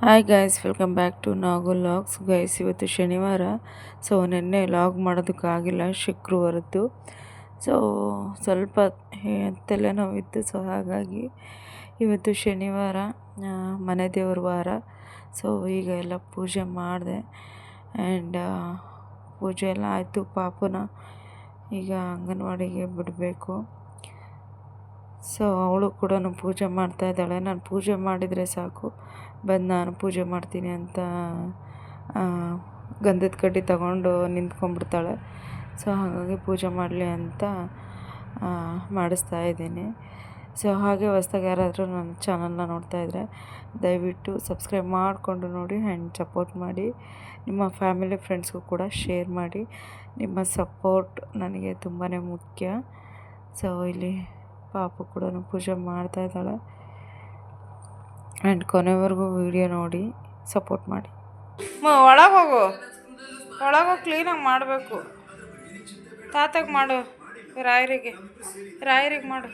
Hi guys, welcome back to Nagu logs. Guys, ಇವತ್ತು ಶನಿವಾರ. So ನಿನ್ನೆ ಲಾಗ್ ಮಾಡೋದಕ್ಕಾಗಿಲ್ಲ, ಶುಕ್ರವಾರದ್ದು. ಸೊ ಸ್ವಲ್ಪ ತಲೆನೋವಿತ್ತು. ಸೊ ಹಾಗಾಗಿ ಇವತ್ತು ಶನಿವಾರ, ಮನೆ ದೇವ್ರ ವಾರ. ಸೊ ಈಗ ಎಲ್ಲ ಪೂಜೆ ಮಾಡಿದೆ. ಆ್ಯಂಡ್ ಪೂಜೆ ಎಲ್ಲ ಆಯಿತು. ಪಾಪುನ ಈಗ ಅಂಗನವಾಡಿಗೆ ಬಿಡಬೇಕು. ಸೊ ಅವಳು ಕೂಡ ಪೂಜೆ ಮಾಡ್ತಾ ಇದ್ದಾಳೆ. ನಾನು ಪೂಜೆ ಮಾಡಿದರೆ ಸಾಕು, ಬಂದು ನಾನು ಪೂಜೆ ಮಾಡ್ತೀನಿ ಅಂತ ಗಂಧದ ಕಡ್ಡಿ ತಗೊಂಡು ನಿಂತ್ಕೊಂಡ್ಬಿಡ್ತಾಳೆ. ಸೊ ಹಾಗಾಗಿ ಪೂಜೆ ಮಾಡಲಿ ಅಂತ ಮಾಡಿಸ್ತಾ ಇದ್ದೀನಿ. ಸೊ ಹಾಗೆ ಹೊಸ್ದಾಗಿ ಯಾರಾದರೂ ನನ್ನ ಚಾನಲ್ನ ನೋಡ್ತಾಯಿದ್ರೆ ದಯವಿಟ್ಟು ಸಬ್ಸ್ಕ್ರೈಬ್ ಮಾಡಿಕೊಂಡು ನೋಡಿ ಆ್ಯಂಡ್ ಸಪೋರ್ಟ್ ಮಾಡಿ. ನಿಮ್ಮ ಫ್ಯಾಮಿಲಿ ಫ್ರೆಂಡ್ಸ್ಗೂ ಕೂಡ ಶೇರ್ ಮಾಡಿ. ನಿಮ್ಮ ಸಪೋರ್ಟ್ ನನಗೆ ತುಂಬಾ ಮುಖ್ಯ. ಸೊ ಇಲ್ಲಿ ಪಾಪು ಕೂಡ ಪೂಜೆ ಮಾಡ್ತಾ ಇದ್ದಾಳೆ. ಆ್ಯಂಡ್ ಕೊನೆವರೆಗೂ ವಿಡಿಯೋ ನೋಡಿ ಸಪೋರ್ಟ್ ಮಾಡಿ. ಒಳಗೋಗು, ಒಳಗೋಗಿ ಕ್ಲೀನಾಗಿ ಮಾಡಬೇಕು. ತಾತಾಗ ಮಾಡು, ರಾಯರಿಗೆ ಮಾಡು.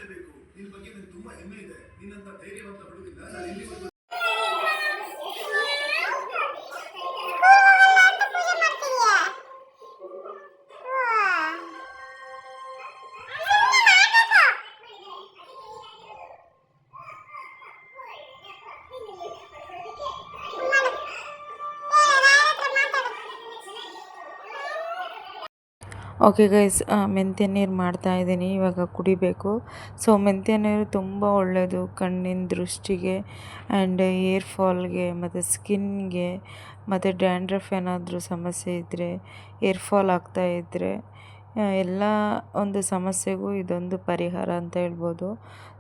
ಓಕೆ ಗೈಸ್, ಮೆಂತ್ಯ ನೀರು ಮಾಡ್ತಾಯಿದ್ದೀನಿ, ಇವಾಗ ಕುಡಿಬೇಕು. ಸೊ ಮೆಂತ್ಯ ನೀರು ತುಂಬ ಒಳ್ಳೆಯದು ಕಣ್ಣಿನ ದೃಷ್ಟಿಗೆ ಆ್ಯಂಡ್ ಏರ್ ಫಾಲ್ಗೆ ಮತ್ತು ಸ್ಕಿನ್ಗೆ ಮತ್ತು ಡ್ಯಾಂಡ್ರಫ್ ಏನಾದರೂ ಸಮಸ್ಯೆ ಇದ್ದರೆ, ಏರ್ ಫಾಲ್ ಆಗ್ತಾಯಿದ್ದರೆ, ಎಲ್ಲ ಒಂದು ಸಮಸ್ಯೆಗೂ ಇದೊಂದು ಪರಿಹಾರ ಅಂತ ಹೇಳ್ಬೋದು.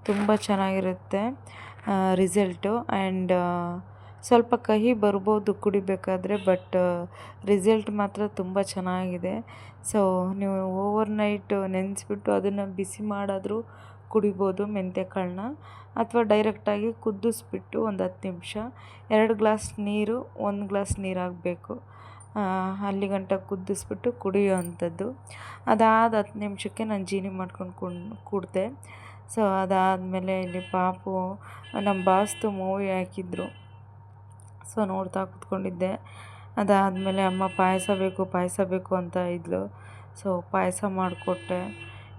ತುಂಬ ಚೆನ್ನಾಗಿರುತ್ತೆ ರಿಸಲ್ಟು. ಆ್ಯಂಡ್ ಸ್ವಲ್ಪ ಕಹಿ ಬರ್ಬೋದು ಕುಡಿಬೇಕಾದ್ರೆ, ಬಟ್ ರಿಸಲ್ಟ್ ಮಾತ್ರ ತುಂಬ ಚೆನ್ನಾಗಿದೆ. ಸೊ ನೀವು ಓವರ್ ನೈಟ್ ನೆನೆಸ್ಬಿಟ್ಟು ಅದನ್ನು ಬಿಸಿ ಮಾಡಾದರೂ ಕುಡಿಬೋದು ಮೆಂತ್ಯಕಾಳನ್ನ, ಅಥವಾ ಡೈರೆಕ್ಟಾಗಿ ಕುದಿಸ್ಬಿಟ್ಟು ಒಂದು 10 ನಿಮಿಷ 2 ಗ್ಲಾಸ್ ನೀರು 1 ಗ್ಲಾಸ್ ನೀರು ಆಗಬೇಕು, ಅಲ್ಲಿ ಗಂಟ ಕುದಿಸ್ಬಿಟ್ಟು ಕುಡಿಯೋ ಅಂಥದ್ದು. ಅದಾದ 10 ನಿಮಿಷಕ್ಕೆ ನಾನು ಜೀನಿ ಮಾಡ್ಕೊಂಡು ಕುಡಿದೆ. ಸೊ ಅದಾದಮೇಲೆ ಇಲ್ಲಿ ಪಾಪು ನಮ್ಮ ಬಾಸ್ತು ಮೂವಿ ಹಾಕಿದ್ರು. ಸೊ ನೋಡ್ತಾ ಕೂತ್ಕೊಂಡಿದ್ದೆ. ಅದಾದಮೇಲೆ ಅಮ್ಮ ಪಾಯಸ ಬೇಕು ಅಂತ ಇದ್ಲು. ಸೊ ಪಾಯಸ ಮಾಡಿಕೊಟ್ಟೆ.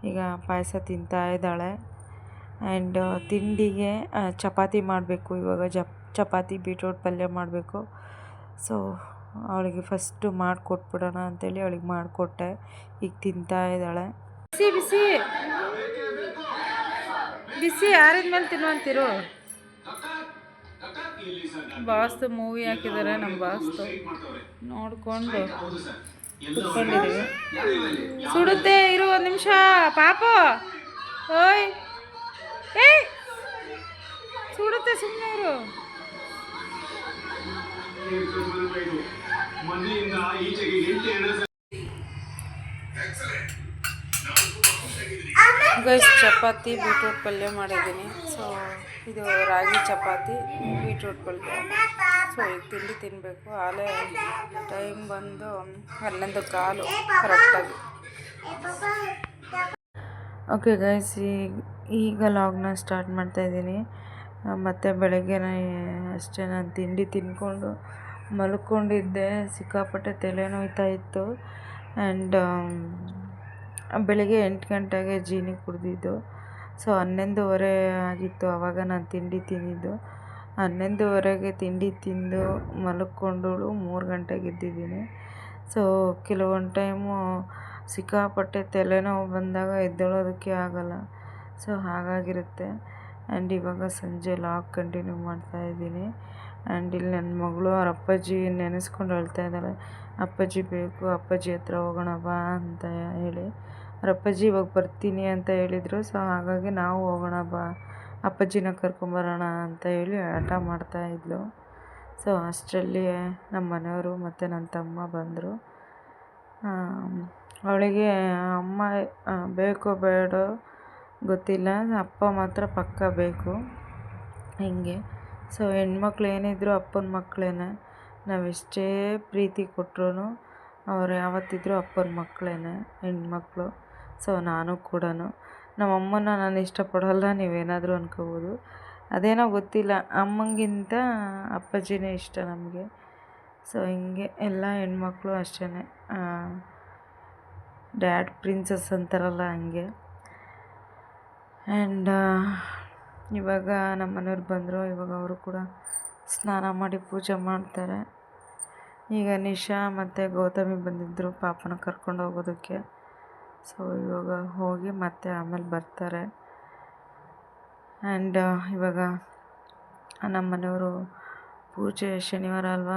ಈಗ ಪಾಯಸ ತಿಂತಾ ಇದ್ದಾಳೆ. ಆ್ಯಂಡ್ ತಿಂಡಿಗೆ ಚಪಾತಿ ಮಾಡಬೇಕು. ಇವಾಗ ಚಪಾತಿ ಬೀಟ್ರೋಟ್ ಪಲ್ಯ ಮಾಡಬೇಕು. ಸೊ ಅವಳಿಗೆ ಫಸ್ಟು ಮಾಡಿಕೊಟ್ಬಿಡೋಣ ಅಂಥೇಳಿ ಅವಳಿಗೆ ಮಾಡಿಕೊಟ್ಟೆ. ಈಗ ತಿಂತಾ ಇದ್ದಾಳೆ. ಬಿಸಿ ಬಿಸಿ ಬಿಸಿ ಆರಿದ ಮೇಲೆ ತಿನ್ನುವಂತಿರು. ಬಾಸ್ತು ಮೂವಿ ಹಾಕಿದ್ದಾರೆ. ನಮ್ಮ ಬಾಸ್ತು ನೋಡಿಕೊಂಡು ಕುತ್ಕೊಂಡಿದ್ದೀವಿ. ಸುಡುತ್ತೆ, ಇರು 1 ನಿಮಿಷ ಪಾಪು. ಓಯ್ ಏಯ್, ಸುಡುತ್ತೆ, ಸುಮ್ಮನೆ ಇರು. ಗೈಸ್, ಚಪಾತಿ ಬೀಟ್ರೂಟ್ ಪಲ್ಯ ಮಾಡಿದ್ದೀನಿ. ಸೊ ಇದು ರಾಗಿ ಚಪಾತಿ ಬೀಟ್ರೂಟ್ ಪಲ್ಯ. ಸೊ ಈಗ ತಿಂಡಿ ತಿನ್ನಬೇಕು. ಆಲೇ ಟೈಮ್ ಬಂದು 11:15 ಕರೆಕ್ಟಾಗಿ. ಓಕೆ ಗೈಸ್, ಈಗ ಲಾಗ್ನ ಸ್ಟಾರ್ಟ್ ಮಾಡ್ತಾಯಿದ್ದೀನಿ. ಮತ್ತು ಬೆಳಗ್ಗೆ ಅಷ್ಟೇ ನಾನು ತಿಂಡಿ ತಿಂದ್ಕೊಂಡು ಮಲ್ಕೊಂಡಿದ್ದೆ. ಸಿಕ್ಕಾಪಟ್ಟೆ ತಲೆನೋಯ್ತಾ ಇತ್ತು. ಆ್ಯಂಡ್ ಬೆಳಗ್ಗೆ 8 ಗಂಟೆಗೆ ಜೀನಿ ಕುಡಿದಿದ್ದು. ಸೊ 11:30 ಆಗಿತ್ತು ಆವಾಗ ನಾನು ತಿಂಡಿ ತಿಂದಿದ್ದು. 11:30ಗೆ ತಿಂಡಿ ತಿಂದು ಮಲ್ಕೊಂಡಳು. 3 ಗಂಟೆಗೆ ಎದ್ದಿದ್ದೀನಿ. ಸೊ ಕೆಲವೊಂದು ಟೈಮು ಸಿಕ್ಕಾಪಟ್ಟೆ ತಲೆನೋವು ಬಂದಾಗ ಎದ್ದೇಳೋದಕ್ಕೆ ಆಗೋಲ್ಲ. ಸೊ ಹಾಗಾಗಿರುತ್ತೆ. ಆ್ಯಂಡ್ ಇವಾಗ ಸಂಜೆ ಲಾಗ್ ಕಂಟಿನ್ಯೂ ಮಾಡ್ತಾಯಿದ್ದೀನಿ. ಆ್ಯಂಡ್ ಇಲ್ಲಿ ನನ್ನ ಮಗಳು ಅವ್ರ ಅಪ್ಪಾಜಿ ನೆನೆಸ್ಕೊಂಡು ಹೇಳ್ತಾ ಇದ್ದಾಳೆ, ಅಪ್ಪಾಜಿ ಬೇಕು, ಅಪ್ಪಾಜಿ ಹತ್ರ ಹೋಗೋಣ ಬಾ ಅಂತ ಹೇಳಿ. ಅವ್ರ ಅಪ್ಪಾಜಿ ಇವಾಗ ಬರ್ತೀನಿ ಅಂತ ಹೇಳಿದರು. ಸೊ ಹಾಗಾಗಿ ನಾವು ಹೋಗೋಣ ಬಾ, ಅಪ್ಪಾಜಿನ ಕರ್ಕೊಂಬರೋಣ ಅಂತ ಹೇಳಿ ಆಟ ಮಾಡ್ತಾಯಿದ್ಲು. ಸೊ ಅಷ್ಟರಲ್ಲಿ ನಮ್ಮ ಮನೆಯವರು ಮತ್ತು ನನ್ನ ತಮ್ಮ ಬಂದರು. ಅವಳಿಗೆ ಅಮ್ಮ ಬೇಕೋ ಬೇಡೋ ಗೊತ್ತಿಲ್ಲ, ಅಪ್ಪ ಮಾತ್ರ ಪಕ್ಕ ಬೇಕು ಹಿಂಗೆ. ಸೊ ಹೆಣ್ಮಕ್ಳು ಏನಿದ್ರು ಅಪ್ಪನ ಮಕ್ಕಳೇನೆ. ನಾವೆಷ್ಟೇ ಪ್ರೀತಿ ಕೊಟ್ಟರು ಅವ್ರು ಯಾವತ್ತಿದ್ರೂ ಅಪ್ಪನ ಮಕ್ಕಳೇನೆ, ಹೆಣ್ಮಕ್ಳು. ಸೊ ನಾನು ಕೂಡ ನಮ್ಮಮ್ಮನ ನಾನು ಇಷ್ಟಪಡೋಲ್ಲ, ನೀವೇನಾದರೂ ಅಂದ್ಕೋಬೋದು. ಅದೇನೋ ಗೊತ್ತಿಲ್ಲ, ಅಮ್ಮಂಗಿಂತ ಅಪ್ಪಾಜಿನೇ ಇಷ್ಟ ನಮಗೆ. ಸೊ ಹಿಂಗೆ ಎಲ್ಲ ಹೆಣ್ಮಕ್ಳು ಅಷ್ಟೇ, ಡ್ಯಾಡ್ ಪ್ರಿನ್ಸಸ್ ಅಂತಾರಲ್ಲ ಹಂಗೆ. ಆ್ಯಂಡ್ ಇವಾಗ ನಮ್ಮ ಮನೆಯವ್ರು ಬಂದರು. ಇವಾಗ ಅವರು ಕೂಡ ಸ್ನಾನ ಮಾಡಿ ಪೂಜೆ ಮಾಡ್ತಾರೆ. ಈಗ ನಿಶಾ ಮತ್ತು ಗೌತಮಿ ಬಂದಿದ್ದರು ಪಾಪನ ಕರ್ಕೊಂಡು ಹೋಗೋದಕ್ಕೆ. ಸೊ ಇವಾಗ ಹೋಗಿ ಮತ್ತೆ ಆಮೇಲೆ ಬರ್ತಾರೆ. ಆ್ಯಂಡ್ ಇವಾಗ ನಮ್ಮ ಮನೆಯವರು ಪೂಜೆ ಶನಿವಾರ ಅಲ್ವಾ,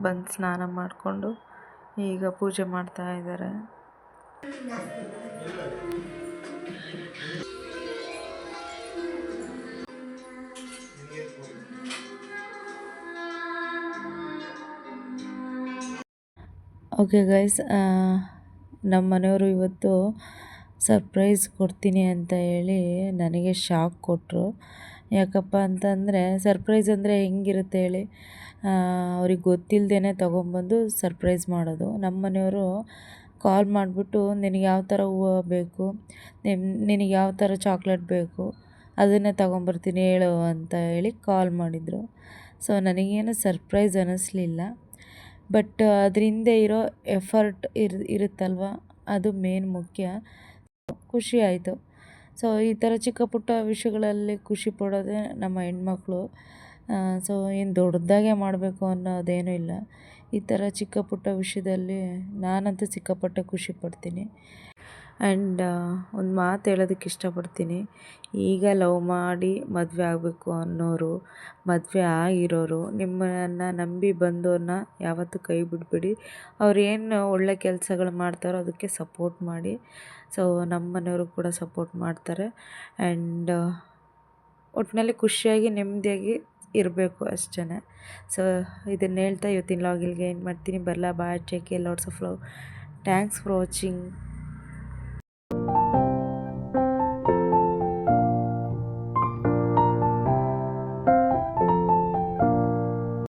ಬಂದು ಸ್ನಾನ ಮಾಡಿಕೊಂಡು ಈಗ ಪೂಜೆ ಮಾಡ್ತಾ ಇದ್ದಾರೆ. ಓಕೆ ಗೈಸ್, ನಮ್ಮ ಮನೆಯವರು ಇವತ್ತು ಸರ್ಪ್ರೈಸ್ ಕೊಡ್ತೀನಿ ಅಂತ ಹೇಳಿ ನನಗೆ ಶಾಕ್ ಕೊಟ್ಟರು. ಯಾಕಪ್ಪ ಅಂತಂದರೆ ಸರ್ಪ್ರೈಸ್ ಅಂದರೆ ಹೆಂಗಿರುತ್ತೆ ಹೇಳಿ, ಅವ್ರಿಗೆ ಗೊತ್ತಿಲ್ಲದೇ ತೊಗೊಂಬಂದು ಸರ್ಪ್ರೈಸ್ ಮಾಡೋದು. ನಮ್ಮ ಮನೆಯವರು ಕಾಲ್ ಮಾಡಿಬಿಟ್ಟು ನಿನಗೆ ಯಾವ ಥರ ಹೂವು ಬೇಕು, ನಿನಗೆ ಯಾವ ಥರ ಚಾಕ್ಲೇಟ್ ಬೇಕು ಅದನ್ನೇ ತೊಗೊಂಬರ್ತೀನಿ ಹೇಳು ಅಂತ ಹೇಳಿ ಕಾಲ್ ಮಾಡಿದರು. ಸೊ ನನಗೇನು ಸರ್ಪ್ರೈಸ್ ಅನ್ನಿಸ್ಲಿಲ್ಲ, ಬಟ್ ಅದ್ರ ಹಿಂದೆ ಇರೋ ಎಫರ್ಟ್ ಇರುತ್ತಲ್ವ, ಅದು ಮೇನ್ ಮುಖ್ಯ. ಖುಷಿ ಆಯಿತು. ಸೊ ಈ ಥರ ಚಿಕ್ಕ ಪುಟ್ಟ ವಿಷಯಗಳಲ್ಲಿ ಖುಷಿ ಪಡೋದೇ ನಮ್ಮ ಹೆಣ್ಮಕ್ಳು. ಸೊ ಏನು ದೊಡ್ಡದಾಗೆ ಮಾಡಬೇಕು ಅನ್ನೋದೇನೂ ಇಲ್ಲ. ಈ ಥರ ಚಿಕ್ಕ ಪುಟ್ಟ ವಿಷಯದಲ್ಲಿ ನಾನಂತೂ ಸಿಕ್ಕಾಪಟ್ಟೆ ಖುಷಿ ಪಡ್ತೀನಿ. ಆ್ಯಂಡ್ ಒಂದು ಮಾತು ಹೇಳೋದಕ್ಕೆ ಇಷ್ಟಪಡ್ತೀನಿ. ಈಗ ಲವ್ ಮಾಡಿ ಮದುವೆ ಆಗಬೇಕು ಅನ್ನೋರು, ಮದುವೆ ಆಗಿರೋರು, ನಿಮ್ಮನ್ನು ನಂಬಿ ಬಂದೋರನ್ನ ಯಾವತ್ತೂ ಕೈ ಬಿಡಬೇಡಿ. ಅವ್ರು ಏನು ಒಳ್ಳೆ ಕೆಲಸಗಳು ಮಾಡ್ತಾರೋ ಅದಕ್ಕೆ ಸಪೋರ್ಟ್ ಮಾಡಿ. ಸೊ ನಮ್ಮ ಮನೆಯವರು ಕೂಡ ಸಪೋರ್ಟ್ ಮಾಡ್ತಾರೆ. ಆ್ಯಂಡ್ ಒಟ್ಟಿನಲ್ಲಿ ಖುಷಿಯಾಗಿ ನೆಮ್ಮದಿಯಾಗಿ ಇರಬೇಕು ಅಷ್ಟೇ. ಸೊ ಇದನ್ನು ಹೇಳ್ತಾ ಇವತ್ತಿನ ಲಾಗ್ ಇಲ್ಲಿಗೆ ಏನು ಮಾಡ್ತೀನಿ. ಬರಲಾ, bye, take care, lots of love. Thanks for watching.